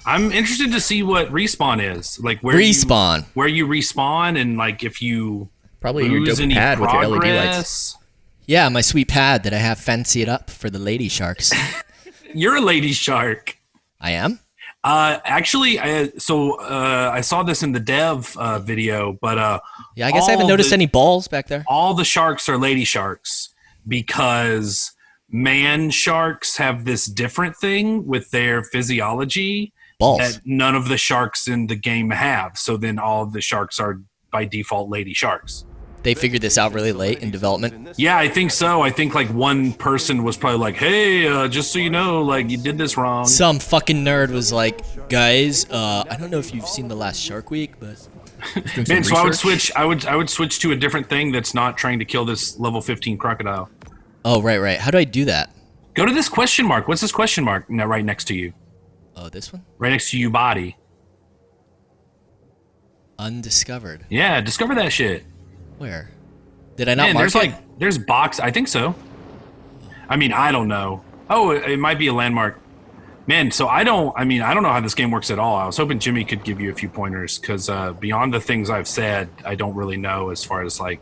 I'm interested to see what respawn is. Like where where you respawn, and like if you probably your lose dope any pad with your LED progress. lights. Yeah, my sweet pad that I have fancied up for the lady sharks. You're a lady shark. I am? Actually, I saw this in the dev video, but yeah, I guess I haven't noticed any balls back there. All the sharks are lady sharks because man sharks have this different thing with their physiology balls that none of the sharks in the game have. So then all of the sharks are by default lady sharks. They figured this out really late in development? Yeah, I think so. I think like one person was probably like, hey, just so you know, like you did this wrong. Some fucking nerd was like, guys, I don't know if you've seen the last Shark Week, but... Man, so I would switch to a different thing that's not trying to kill this level 15 crocodile. Oh, right. How do I do that? Go to this question mark. What's this question mark right next to you? Oh, this one? Right next to you body. Undiscovered. Yeah, discover that shit. Where? Did I not mark it? There's box. I think so. I mean, I don't know. Oh, it might be a landmark. Man, so I don't know how this game works at all. I was hoping Jimmy could give you a few pointers because beyond the things I've said, I don't really know as far as like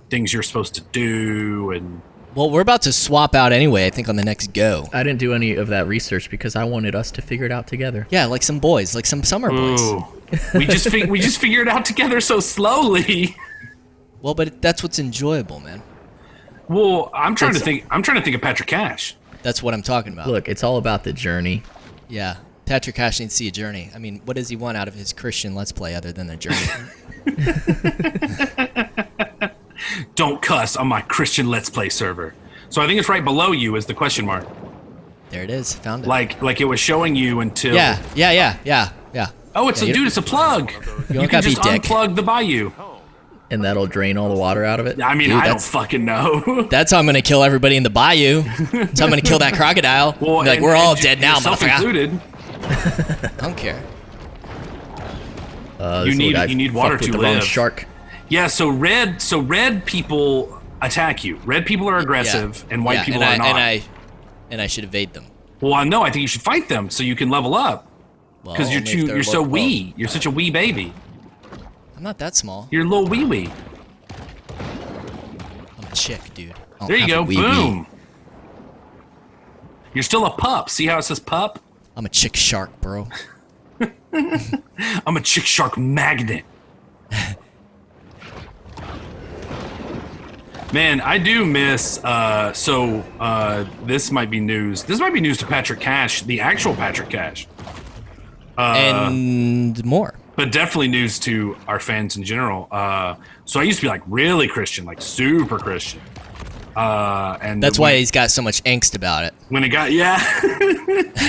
things you're supposed to do and. Well, we're about to swap out anyway, I think, on the next go. I didn't do any of that research because I wanted us to figure it out together. Yeah, like some boys, like some summer boys. we just figured it out together so slowly. Well, but that's what's enjoyable, man. Well, I'm trying to think of Patrick Cash. That's what I'm talking about. Look, it's all about the journey. Yeah, Patrick Cash needs to see a journey. I mean, what does he want out of his Christian Let's Play other than a journey? Don't cuss on my Christian Let's Play server. So I think it's right below you is the question mark. There it is. Found it. Like it was showing you until. Yeah. Oh, it's a plug. You can just unplug the bayou. And that'll drain all the water out of it? I mean, dude, I don't fucking know. That's how I'm going to kill everybody in the bayou. That's how I'm going to kill that crocodile. Well, like, we're all dead now, motherfucker. Included. I don't care. You need water to live. Shark. Yeah, so red people attack you. Red people are aggressive, and white people are not. And I should evade them. Well, no, I think you should fight them so you can level up. Because you're so wee. You're such a wee baby. I'm not that small. You're a little wee. I'm a chick, dude. There you go. Boom. You're still a pup. See how it says pup? I'm a chick shark, bro. I'm a chick shark magnet. Man, I do miss, this might be news. This might be news to Patrick Cash, the actual Patrick Cash. And more. But definitely news to our fans in general. So I used to be like really Christian, like super Christian. And that's why he's got so much angst about it. When it got,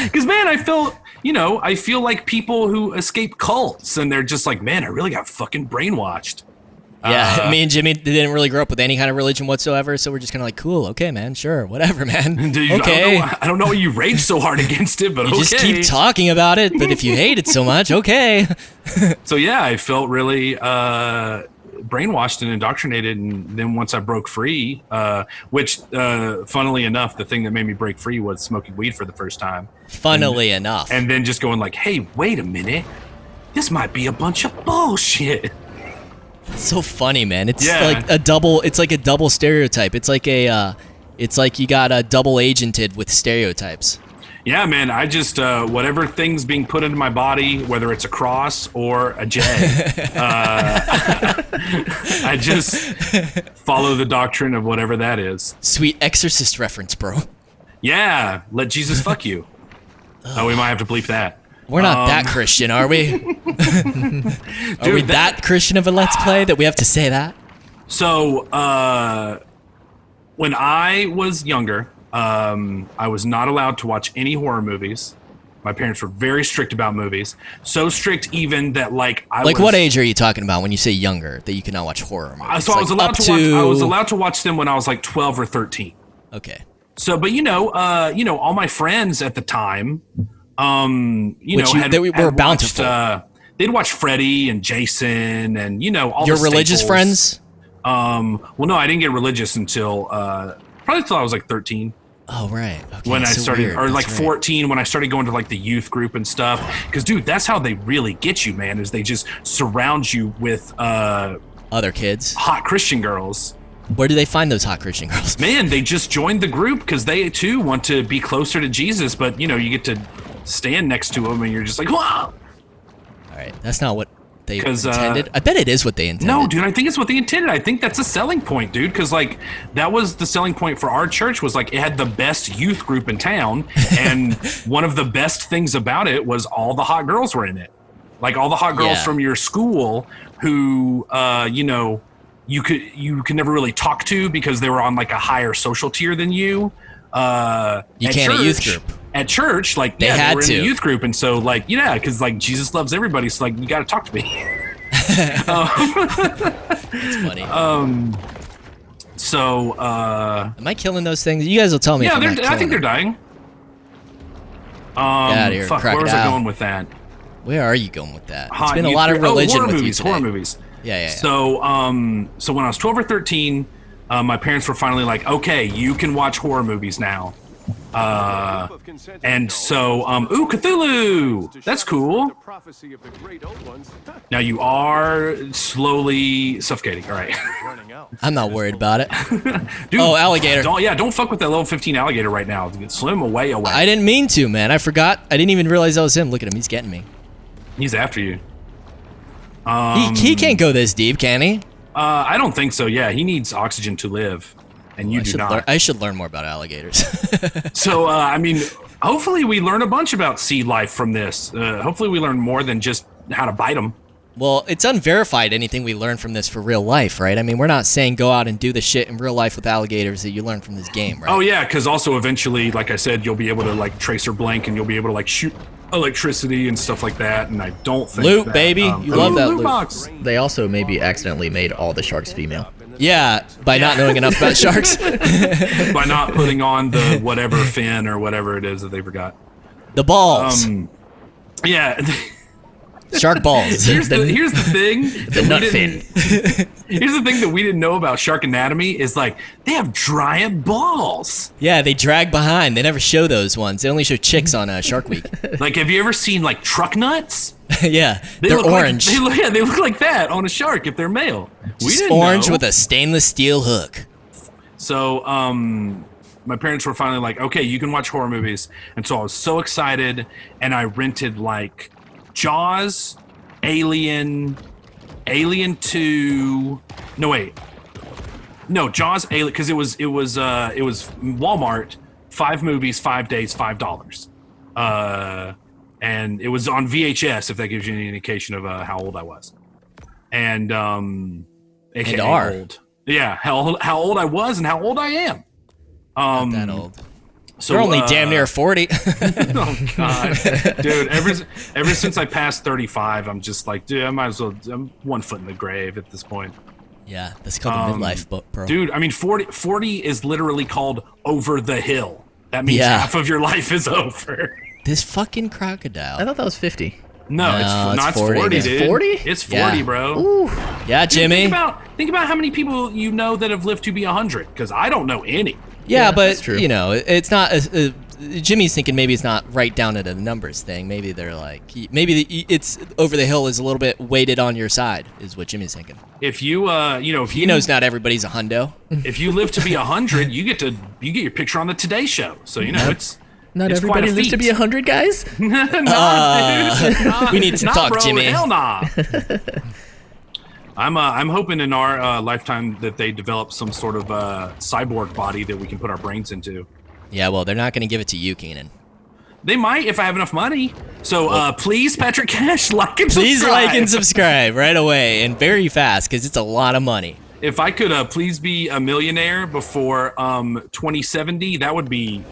because man, I feel like people who escape cults and they're just like, man, I really got fucking brainwashed. Yeah, me and Jimmy didn't really grow up with any kind of religion whatsoever, so we're just kind of like, cool, okay, man, sure, whatever, man. Dude, okay. I don't know why you rage so hard against it, but you just keep talking about it, but if you hate it so much, okay. So yeah, I felt really brainwashed and indoctrinated, and then once I broke free, which, funnily enough, the thing that made me break free was smoking weed for the first time. Funnily enough. And then just going like, hey, wait a minute, this might be a bunch of bullshit. It's so funny, man. It's like a double stereotype. It's like you got a double agented with stereotypes. Yeah, man. I just whatever thing's being put into my body, whether it's a cross or a J, I just follow the doctrine of whatever that is. Sweet Exorcist reference, bro. Yeah, let Jesus fuck you. Oh, we might have to bleep that. We're not that Christian, are we? Are we that Christian of a Let's Play that we have to say that? So, when I was younger, I was not allowed to watch any horror movies. My parents were very strict about movies. So strict even that what age are you talking about when you say younger, that you cannot watch horror movies? So I was allowed to watch them when I was like 12 or 13. Okay. So, but all my friends at the time, were bountiful. They'd watch Freddy and Jason and all your the religious friends. Well, no, I didn't get religious until probably until I was like 13. Oh, right. Okay, when I so started, weird. or like That's right. 14, when I started going to like the youth group and stuff. Because, dude, that's how they really get you, man, is they just surround you with Other kids. hot Christian girls. Where do they find those hot Christian girls? Man, they just joined the group because they, too, want to be closer to Jesus. But, you know, you get to stand next to them and you're just like, whoa! All right, that's not what they 'Cause, intended. I bet it is what they intended. No, dude, I think it's what they intended. I think that's a selling point, dude, because, like, that was the selling point for our church was, like, it had the best youth group in town, and one of the best things about it was all the hot girls were in it. Like, all the hot girls Yeah. from your school who, you know, you could never really talk to because they were on, like, a higher social tier than you. You can't at youth group. At church, like, They yeah, had they were in to. the youth group, and so, like, yeah, because, like, Jesus loves everybody, so, like, you got to talk to me. It's funny. So, Am I killing those things? You guys will tell me. yeah, if I'm not I think they're killing dying. outta here, Fuck, where was I crocodile. going with that? them. Where are you going with that? It's Hot been a youth lot of group- religion horror with movies, you today. horror movies. Yeah. So, so when I was 12 or 13, my parents were finally like, okay, you can watch horror movies now. And so, ooh, Cthulhu! That's cool. Now you are slowly suffocating. All right. I'm not worried about it. Dude, Oh, alligator. Don't fuck with that level 15 alligator right now. Swim away. I didn't mean to, man. I forgot. I didn't even realize that was him. Look at him. He's getting me. He's after you. He can't go this deep, can he? I don't think so. Yeah, he needs oxygen to live, and you do not. I should learn more about alligators. So, I mean, hopefully we learn a bunch about sea life from this. Hopefully we learn more than just how to bite them. Well, it's unverified anything we learn from this for real life, right? I mean, we're not saying go out and do the shit in real life with alligators that you learn from this game, right? Oh yeah, because also eventually, like I said, you'll be able to like tracer blank, and you'll be able to like shoot electricity and stuff like that. And I don't think Loot, that, baby. You love that loot. box. They also maybe accidentally made all the sharks female. Yeah, by not knowing enough about sharks. By not putting on the whatever fin or whatever it is that they forgot. The balls. Yeah. Shark balls. Here's the thing. The nut fin. Here's the thing that we didn't know about shark anatomy is like they have giant balls. Yeah, they drag behind. They never show those ones. They only show chicks on Shark Week. Like, have you ever seen like truck nuts? Yeah, They they're look orange. Like, they look like that on a shark if they're male. We Just didn't orange know. with a stainless steel hook. So, my parents were finally like, okay, you can watch horror movies. And so I was so excited, and I rented like Jaws, Alien 2. No, wait. No, Jaws, Alien, because it was Walmart, 5 movies, 5 days, $5. And it was on VHS, if that gives you any indication of how old I was. And AKA are. old. Yeah, how old I was and how old I am. Not that old. So, You're only damn near 40. Oh god, dude! Ever since I passed 35, I'm just like, dude, I might as well. I'm 1 foot in the grave at this point. Yeah, that's called a midlife, bro. Dude, I mean, 40 is literally called over the hill. That means Yeah. half of your life is over. This fucking I crocodile. thought that was 50. No, it's 40, 40, It's dude. 40? It's 40, Yeah. bro. Ooh. Yeah, Jimmy. Think about how many people you know that have lived to be 100, because I don't know any. Yeah, that's but true. you know, it's not. Jimmy's thinking maybe it's not right down at a numbers thing. Maybe they're like, it's over the hill is a little bit weighted on your side, is what Jimmy's thinking. If you, if He you knows not everybody's a hundo. if you live to be 100, you get your picture on the Today Show. So it's Not it's quite everybody a lives to feat. be 100, guys. We need to Nah, talk, bro, Jimmy. Hell nah. I'm hoping in our lifetime that they develop some sort of cyborg body that we can put our brains into. Yeah, well, they're not going to give it to you, Keenan. They might if I have enough money. So please, Patrick Cash, like and Please subscribe. like and subscribe right away and very fast because it's a lot of money. If I could please be a millionaire before 2070, that would be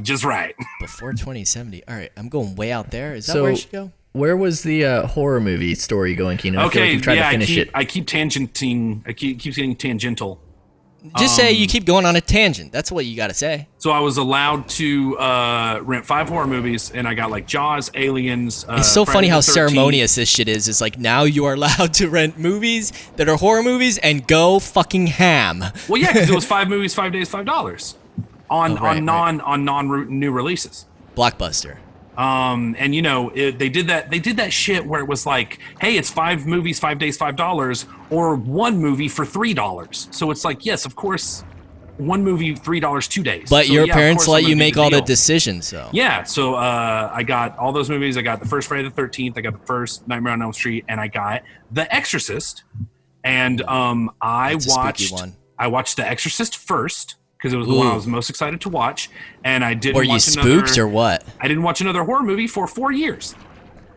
just right. Before 2070. All right, I'm going way out there. Is that So, where I should go? where was the horror movie story going, Keenan? I feel like Okay, you've tried yeah, to finish it. I keep tangenting. I keep getting tangential. Just say you keep going on a tangent. That's what you got to say. So I was allowed to rent 5 horror movies, and I got like Jaws, Aliens. It's so Friday funny the how 13th. ceremonious this shit is. It's like now you are allowed to rent movies that are horror movies and go fucking ham. Well, yeah, because it was 5 movies, 5 days, $5. on right. new releases. Blockbuster. And you know, they did that shit where it was like, hey, it's 5 movies, 5 days, $5, or 1 movie for $3. So it's like, yes, of course, 1 movie, $3, 2 days. But so, your yeah, parents let you make all the deal. decisions, though. Yeah, so I got all those movies. I got the first Friday the 13th. I got the first Nightmare on Elm Street, and I got The Exorcist. And I That's a spooky one. watched The Exorcist first because it was the one I was most excited to watch, and I didn't. Were you spooked or what? I didn't watch another horror movie for 4 years.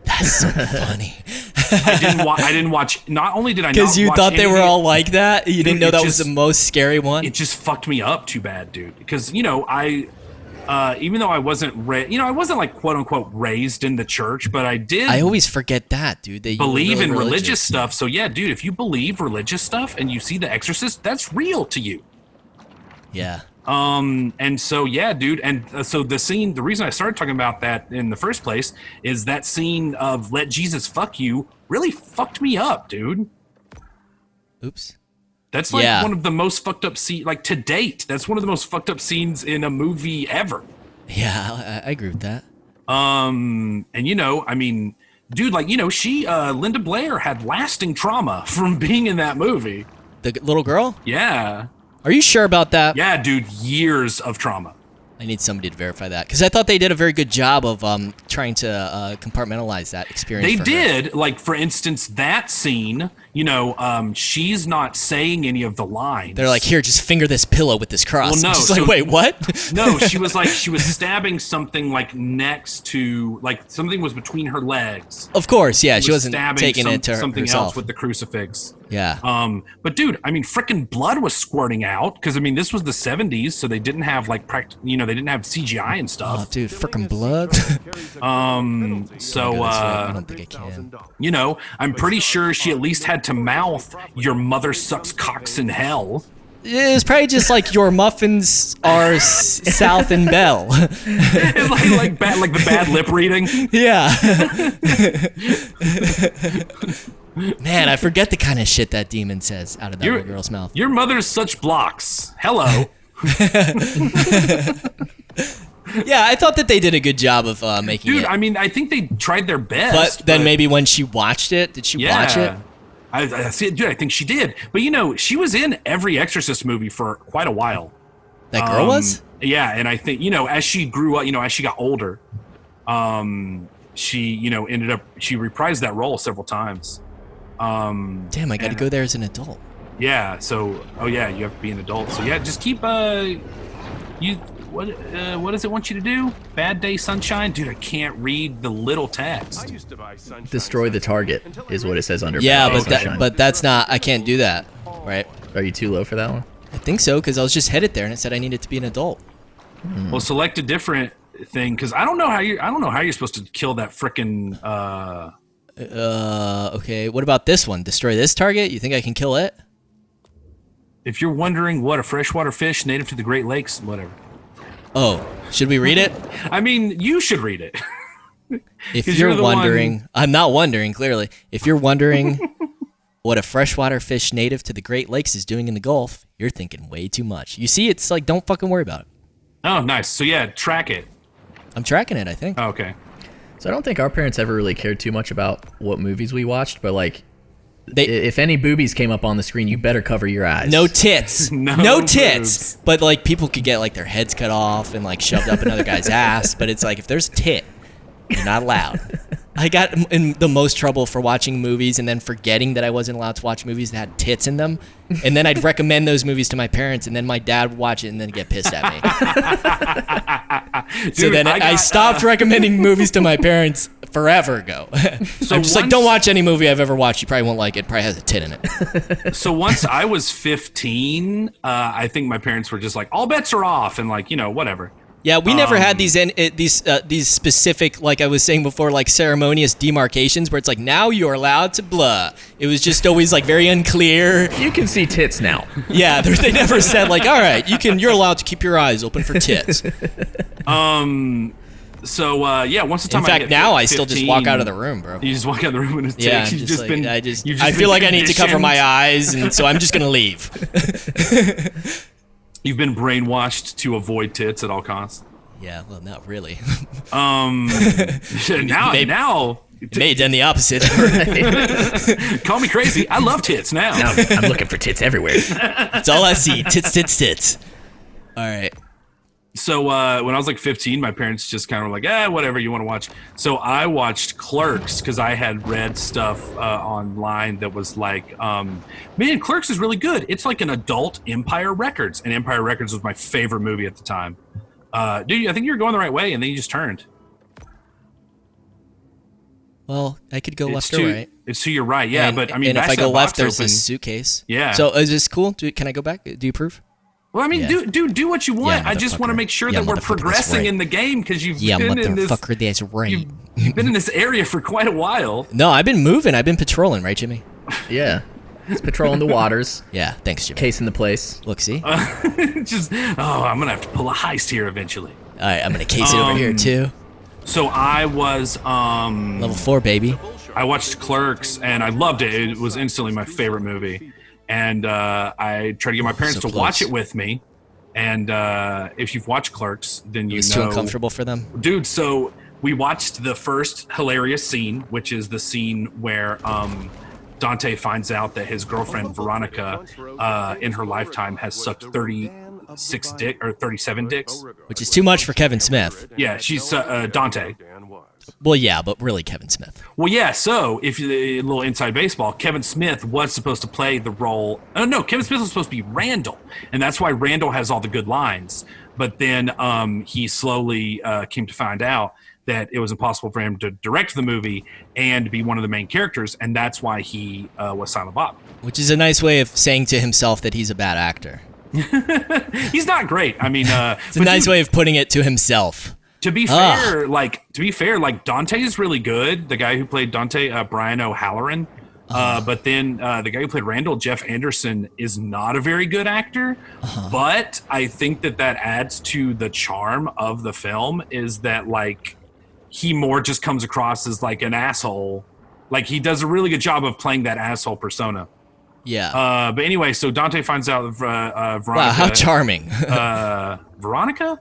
That's so funny. I didn't watch. Not only did I not Because you watch thought they any- were all like that? You didn't know that was the most scary one? It just fucked me up too bad, dude. Because you know even though I wasn't I wasn't like quote unquote raised in the church, but I did. I always forget that, dude. That you believe were really in religious religious stuff. So yeah, dude, if you believe religious stuff and you see The Exorcist, that's real to you. Yeah. And so yeah, dude, and so the reason I started talking about that in the first place is that scene of "Let Jesus fuck you" really fucked me up, dude. Oops. That's like one of the most fucked up like to date. That's one of the most fucked up scenes in a movie ever. Yeah, I agree with that. And you know, I mean, dude, like, you know, Linda Blair had lasting trauma from being in that movie. The little girl? Yeah. Are you sure about that? Yeah, dude, years of trauma. I need somebody to verify that because I thought they did a very good job of trying to compartmentalize that experience. They for did, her. like for instance, that scene. You know, she's not saying any of the lines. They're like, here, just finger this pillow with this cross. Well, no, I'm just like, wait, what? No, she was stabbing something like next to, like something was between her legs. Of course, yeah, she wasn't stabbing taking it to something herself. else with the crucifix. Yeah. But dude, I mean, frickin' blood was squirting out because I mean, this was the '70s, so they didn't have like they didn't have CGI and stuff. Oh, dude, freaking blood. So I don't think I can. you know, I'm pretty sure she at least had to mouth, "Your mother sucks cocks in hell." It's probably just like your muffins are South and Bell. It's like the bad lip reading. Yeah. Man, I forget the kind of shit that demon says out of that little girl's mouth. Your mother's such blocks. Hello. Yeah, I thought that they did a good job of making it. Dude, I mean, I think they tried their best. But then maybe when she watched it, did she watch it? I see it, dude. I think she did. But you know, she was in every Exorcist movie for quite a while. That girl was? Yeah, and I think, you know, as she grew up, you know, as she got older, she, you know, she reprised that role several times. Damn, I got to go there as an adult. Yeah. So, you have to be an adult. So yeah, just keep what does it want you to do? Bad Day Sunshine? Dude, I can't read the little text. Destroy the target is what it says under. Yeah, Bad Day but Sunshine. that's not. I can't do that, right? Are you too low for that one? I think so because I was just headed there and it said I needed to be an adult. Well, select a different thing because I don't know how you're supposed to kill that frickin' Okay. What about this one? Destroy this target? You think I can kill it? If you're wondering what a freshwater fish native to the Great Lakes, whatever. Oh, should we read it? I mean, you should read it. If 'Cause you're the wondering, one- I'm not wondering, clearly. If you're wondering what a freshwater fish native to the Great Lakes is doing in the Gulf, you're thinking way too much. You see, it's like, don't fucking worry about it. Oh, nice. So yeah, track it. I'm tracking it, I think. Oh, okay. So I don't think our parents ever really cared too much about what movies we watched, but like, if any boobies came up on the screen, you better cover your eyes. No tits. No tits. boobs. But like people could get like their heads cut off and like shoved up another guy's ass. But it's like if there's a tit, you're not allowed. I got in the most trouble for watching movies and then forgetting that I wasn't allowed to watch movies that had tits in them. And then I'd recommend those movies to my parents, and then my dad would watch it and then get pissed at me. So Dude, then I stopped recommending movies to my parents forever ago. So I'm just like, don't watch any movie I've ever watched. You probably won't like it. It probably has a tit in it. So once I was 15, I think my parents were just like, all bets are off, and like, you know, whatever. Yeah, we never had these specific, like I was saying before, like ceremonious demarcations where it's like, now you're allowed to blah. It was just always like very unclear. You can see tits now. Yeah, they never said like, all right, you're allowed to keep your eyes open for tits. So yeah, once the time In fact, I hit now 15, I still just walk out of the room, bro. You just walk out of the room and it's Yeah, I'm you've just like, been. I feel like I need to cover my eyes, and so I'm just gonna leave. You've been brainwashed to avoid tits at all costs. Yeah, well, not really. Now, You may have done the opposite. call me crazy. I love tits now. Now I'm looking for tits everywhere. That's all I see. Tits, tits, tits. All right. So when I was like 15, my parents just kind of were like, whatever you want to watch. So I watched Clerks because I had read stuff online that was like, man, Clerks is really good. It's like an adult Empire Records. And Empire Records was my favorite movie at the time. Dude, I think you were going the right way, and then you just turned. Well, I could go left to, or right. It's to your right, yeah. But I mean, and if I go left, there's open. this suitcase. Yeah. So is this cool? Can I go back? Do you approve? Well, I mean, Yeah. do what you want. Yeah, I just want to make sure Yeah, that we're motherfucker, that's progressing right. in the game because you've Yeah, been in this. motherfucker, that's right. You've been in this area for quite a while. No, I've been moving. I've been patrolling, right, Jimmy? Yeah. It's patrolling the waters, Yeah, thanks, Jimmy. casing the place. Look, see? Just I'm gonna have to pull a heist here eventually. All right, I'm going to case it over here, too. So I was Level 4, baby. I watched Clerks and I loved it. It was instantly my favorite movie, and I tried to get my parents So to watch close. it with me. And if you've watched Clerks, then you It's know too uncomfortable for them. Dude, so we watched the first hilarious scene, which is the scene where Dante finds out that his girlfriend Veronica, in her lifetime, has sucked 37 dicks. Which is too much for Kevin Smith. Yeah, she's Dante. Well, yeah, but really Kevin Smith. Well, yeah. So, if you a little inside baseball, Kevin Smith was supposed to play the role. Oh no, Kevin Smith was supposed to be Randall, and that's why Randall has all the good lines. But then he slowly came to find out that it was impossible for him to direct the movie and be one of the main characters, and that's why he was Silent Bob. Which is a nice way of saying to himself that he's a bad actor. He's not great. I mean, It's a nice way of putting it to himself. To be fair, like Dante is really good. The guy who played Dante, Brian O'Halloran. But then the guy who played Randall, Jeff Anderson, is not a very good actor. But I think that adds to the charm of the film is that like he more just comes across as like an asshole. Like he does a really good job of playing that asshole persona. Yeah. But anyway, so Dante finds out Veronica. Wow, how charming. Veronica?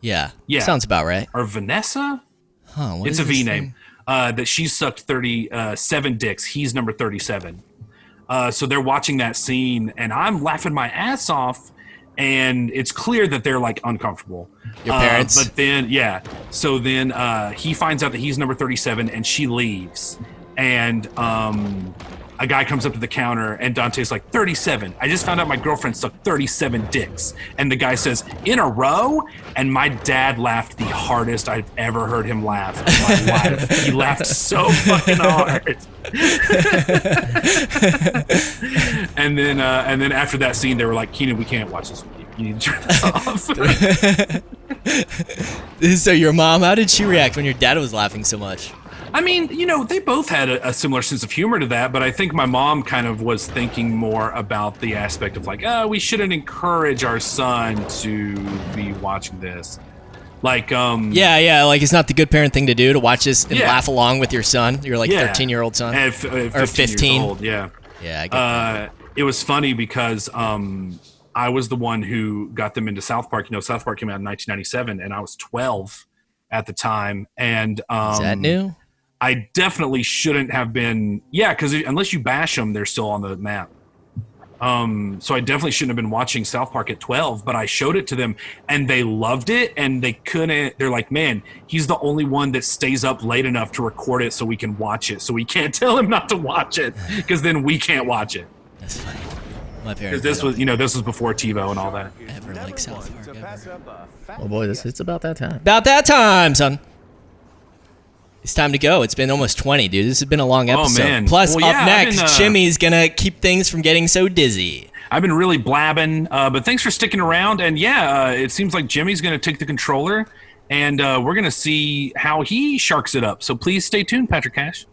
Yeah. Yeah. Sounds about right. Or Vanessa? Huh, what It's is a V this name. thing? That she sucked 37 dicks. He's number 37. So they're watching that scene, and I'm laughing my ass off, and it's clear that they're like uncomfortable. Your parents? But then, yeah. So then he finds out that he's number 37, and she leaves. And a guy comes up to the counter, and Dante's like, 37. I just found out my girlfriend sucked 37 dicks. And the guy says, in a row? And my dad laughed the hardest I've ever heard him laugh in my life. He laughed so fucking hard. And then after that scene, they were like, Keenan, we can't watch this with you. You need to turn this off. So your mom, how did she react when your dad was laughing so much? I mean, you know, they both had a similar sense of humor to that, but I think my mom kind of was thinking more about the aspect of like, we shouldn't encourage our son to be watching this. Like, Yeah, like it's not the good parent thing to do to watch this and Yeah. laugh along with your son, your like Yeah. 13-year-old son. at Or 15. years old, yeah. Yeah, I get that. It was funny because I was the one who got them into South Park. You know, South Park came out in 1997, and I was 12 at the time. And Is that new? I definitely shouldn't have been. Yeah, because unless you bash them, they're still on the map. So I definitely shouldn't have been watching South Park at 12, but I showed it to them, and they loved it, and they couldn't. They're like, man, he's the only one that stays up late enough to record it so we can watch it. So we can't tell him not to watch it, because then we can't watch it. That's funny. My parents. Because this was before TiVo and all that. ever like South Park ever. Oh boy, it's about that time. About that time, son. It's time to go. It's been almost 20, dude. This has been a long episode. man. Plus, Well, up yeah, I've next, been, Jimmy's gonna keep things from getting so dizzy. I've been really blabbing, but thanks for sticking around. And yeah, it seems like Jimmy's going to take the controller, and we're going to see how he sharks it up. So please stay tuned, Patrick Cash.